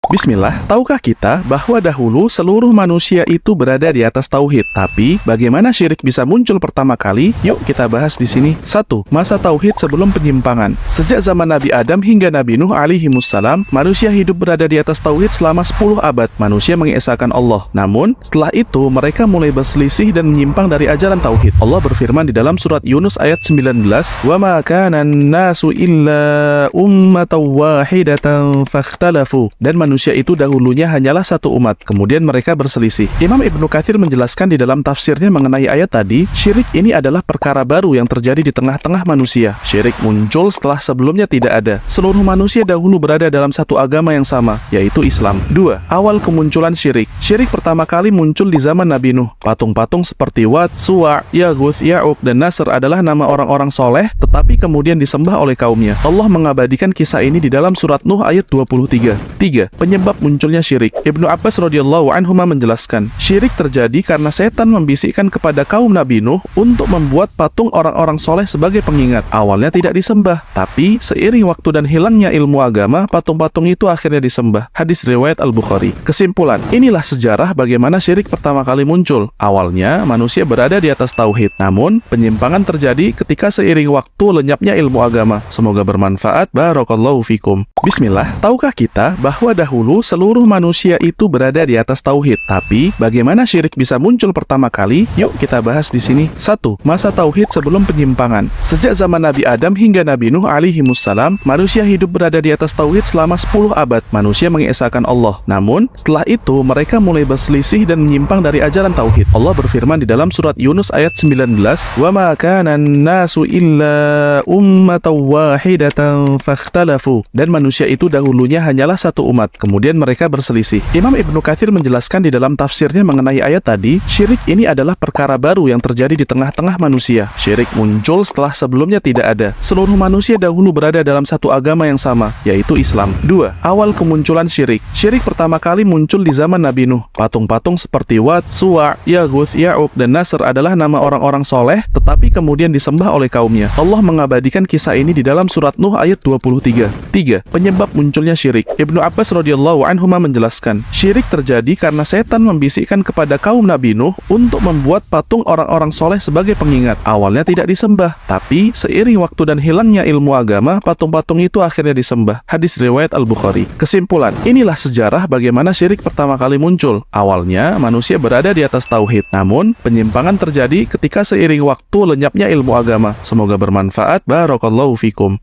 Bismillah, tahukah kita bahwa dahulu seluruh manusia itu berada di atas tauhid? Tapi, bagaimana syirik bisa muncul pertama kali? Yuk kita bahas di sini. 1. Masa tauhid sebelum penyimpangan. Sejak zaman Nabi Adam hingga Nabi Nuh alaihimussalam, manusia hidup berada di atas tauhid selama 10 abad. Manusia mengesahkan Allah. Namun, setelah itu mereka mulai berselisih dan menyimpang dari ajaran tauhid. Allah berfirman di dalam surat Yunus ayat 19, "Wa ma kana an-nasu illa ummatan wahidatan fakhtalafu." Dan manusia itu dahulunya hanyalah satu umat, kemudian mereka berselisih. Imam Ibnu Katsir menjelaskan di dalam tafsirnya mengenai ayat tadi, syirik ini adalah perkara baru yang terjadi di tengah-tengah manusia. Syirik muncul setelah sebelumnya tidak ada. Seluruh manusia dahulu berada dalam satu agama yang sama, yaitu Islam. 2. Awal kemunculan syirik. Syirik pertama kali muncul di zaman Nabi Nuh. Patung-patung seperti Wat, Suwa', Yaguth, Ya'uq, dan Nasr adalah nama orang-orang soleh, tetapi kemudian disembah oleh kaumnya. Allah mengabadikan kisah ini di dalam surat Nuh ayat 23. 3. Penyebab munculnya syirik. Ibnu Abbas radhiyallahu anhuma menjelaskan, syirik terjadi karena setan membisikkan kepada kaum Nabi Nuh untuk membuat patung orang-orang soleh sebagai pengingat. Awalnya tidak disembah, tapi seiring waktu dan hilangnya ilmu agama, patung-patung itu akhirnya disembah. Hadis riwayat Al-Bukhari. Kesimpulan, inilah sejarah bagaimana syirik pertama kali muncul. Awalnya, manusia berada di atas tauhid. Namun, penyimpangan terjadi ketika seiring waktu lenyapnya ilmu agama. Semoga bermanfaat. Barakallahu fikum. Bismillah, tahukah kita bahwa dahulu seluruh manusia itu berada di atas tauhid? Tapi, bagaimana syirik bisa muncul pertama kali? Yuk kita bahas di sini. 1. Masa tauhid sebelum penyimpangan. Sejak zaman Nabi Adam hingga Nabi Nuh alaihimussalam, manusia hidup berada di atas tauhid selama 10 abad. Manusia mengesahkan Allah. Namun, setelah itu mereka mulai berselisih dan menyimpang dari ajaran tauhid. Allah berfirman di dalam surat Yunus ayat 19, "Wa ma kana an-nasu illa ummatan wahidatan fakhtalafu." Dan manusia itu dahulunya hanyalah satu umat, kemudian mereka berselisih. Imam Ibnu Katsir menjelaskan di dalam tafsirnya mengenai ayat tadi, syirik ini adalah perkara baru yang terjadi di tengah-tengah manusia. Syirik muncul setelah sebelumnya tidak ada. Seluruh manusia dahulu berada dalam satu agama yang sama, yaitu Islam. 2. Awal kemunculan syirik. Syirik pertama kali muncul di zaman Nabi Nuh. Patung-patung seperti Wat, Suwa', Yaguth, Ya'uq, dan Nasr adalah nama orang-orang soleh, tetapi kemudian disembah oleh kaumnya. Allah mengabadikan kisah ini di dalam surat Nuh ayat 23. 3. Penyebab munculnya syirik. Ibnu Abbas radhiyallahu anhuma menjelaskan, syirik terjadi karena setan membisikkan kepada kaum Nabi Nuh untuk membuat patung orang-orang soleh sebagai pengingat. Awalnya tidak disembah, tapi seiring waktu dan hilangnya ilmu agama, patung-patung itu akhirnya disembah. Hadis riwayat Al-Bukhari. Kesimpulan, inilah sejarah bagaimana syirik pertama kali muncul. Awalnya, manusia berada di atas tauhid. Namun, penyimpangan terjadi ketika seiring waktu lenyapnya ilmu agama. Semoga bermanfaat. Barakallahu fikum.